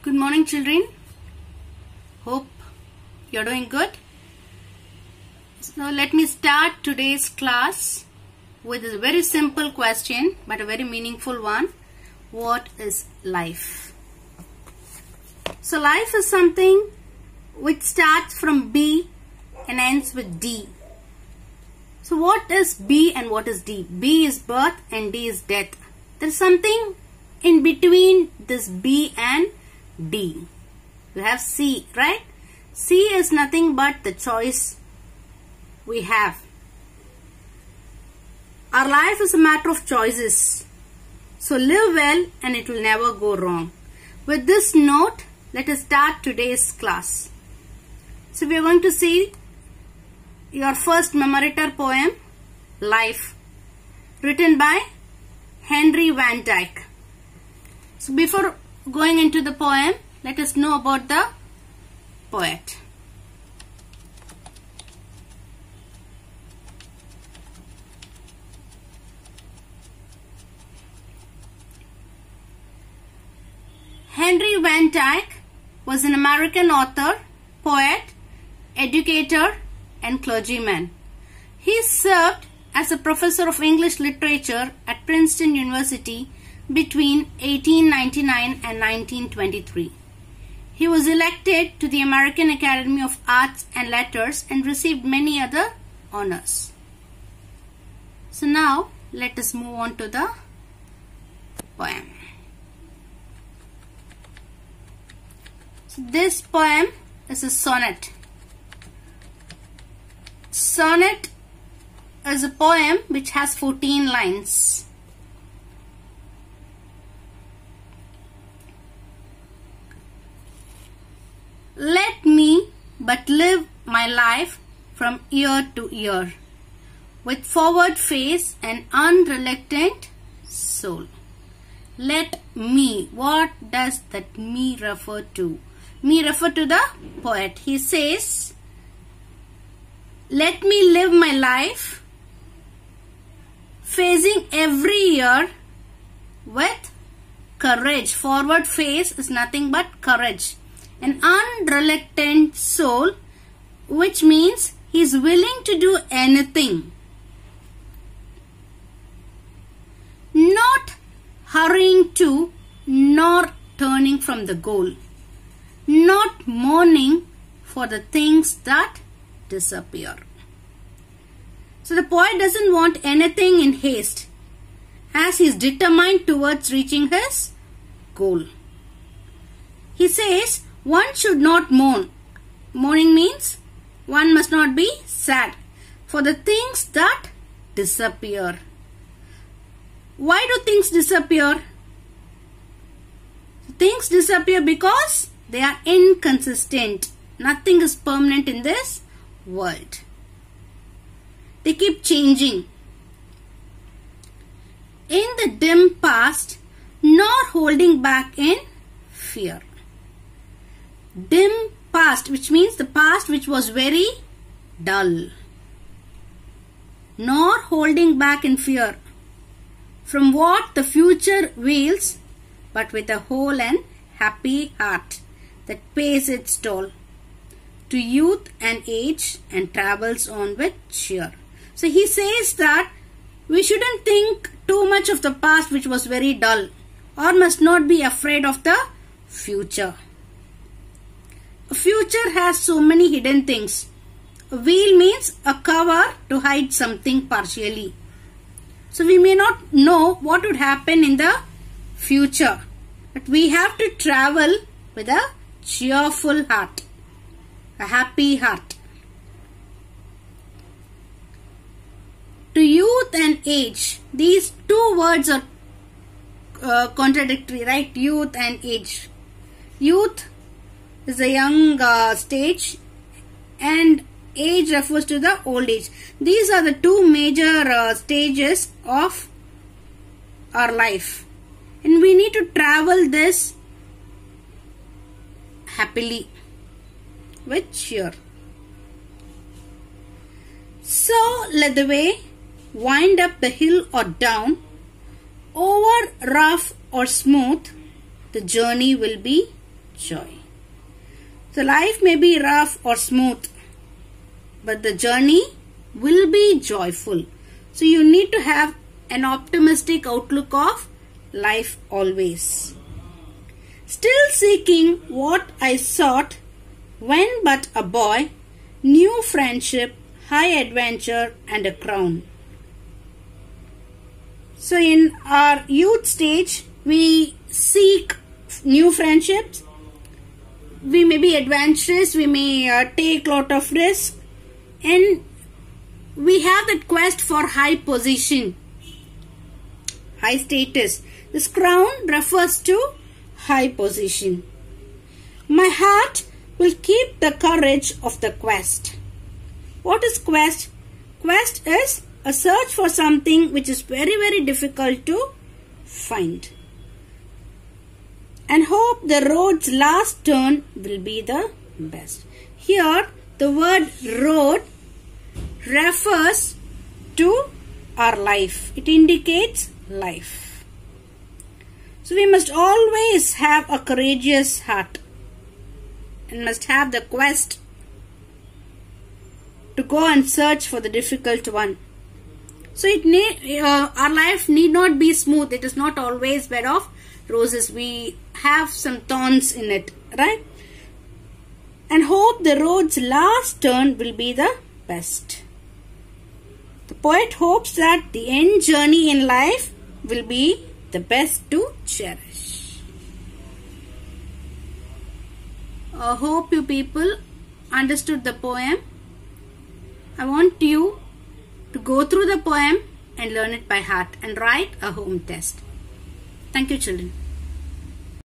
Good morning, children. Hope you're doing good. So let me start today's class with a very simple question, but a very meaningful one. What is life? So life is something which starts from B and ends with D. So what is B and what is D? B is birth and D is death. There's something in between this B and D. You have C, right? C is nothing but the choice we have. Our life is a matter of choices. So live well and it will never go wrong. With this note, let us start today's class. So we are going to see your first memorator poem, Life, written by Henry Van Dyke. So before going into the poem, let us know about the poet. Henry Van Dyke was an American author, poet, educator, and clergyman. He served as a professor of English literature at Princeton University between 1899 and 1923. He was elected to the American Academy of Arts and Letters and received many other honors. So now let us move on to the poem. So this poem is a sonnet. Sonnet is a poem which has 14 lines. Let me but live my life from year to year, with forward face and unreluctant soul. Let me, what does that me refer to? Me refer to the poet. He says, let me live my life facing every year with courage. Forward face is nothing but courage. An unreluctant soul, which means he is willing to do anything. Not hurrying to nor turning from the goal. Not mourning for the things that disappear. So the poet doesn't want anything in haste, as he is determined towards reaching his goal. He says one should not mourn. Mourning means one must not be sad for the things that disappear. Why do things disappear? Things disappear because they are inconsistent. Nothing is permanent in this world. They keep changing. In the dim past, nor holding back in fear. Dim past, which means the past which was very dull. Nor holding back in fear from what the future wields, but with a whole and happy heart that pays its toll to youth and age and travels on with cheer. So he says that we shouldn't think too much of the past which was very dull, or must not be afraid of the future. A future has so many hidden things. A veil means a cover to hide something partially. So we may not know what would happen in the future, but we have to travel with a cheerful heart, a happy heart. To youth and age, these two words are contradictory, right? Youth and age. Youth is a young stage and age refers to the old age. These are the two major stages of our life, and we need to travel this happily with cheer. So let the way wind up the hill or down, over rough or smooth, the journey will be joy. So life may be rough or smooth, but the journey will be joyful. So you need to have an optimistic outlook of life always. Still seeking what I sought when but a boy, new friendship, high adventure and a crown. So in our youth stage, we seek new friendships. We may be adventurous, we may take lot of risk, and we have that quest for high position, high status. This crown refers to high position. My heart will keep the courage of the quest. What is quest? Quest is a search for something which is very, very difficult to find. And hope the road's last turn will be the best. Here, the word road refers to our life. It indicates life. So we must always have a courageous heart and must have the quest to go and search for the difficult one. So our life need not be smooth. It is not always bed of roses. We have some thorns in it, right? And hope the road's last turn will be the best. The poet hopes that the end journey in life will be the best to cherish. I hope you people understood the poem. I want you to go through the poem and learn it by heart and write a home test. Thank you, children.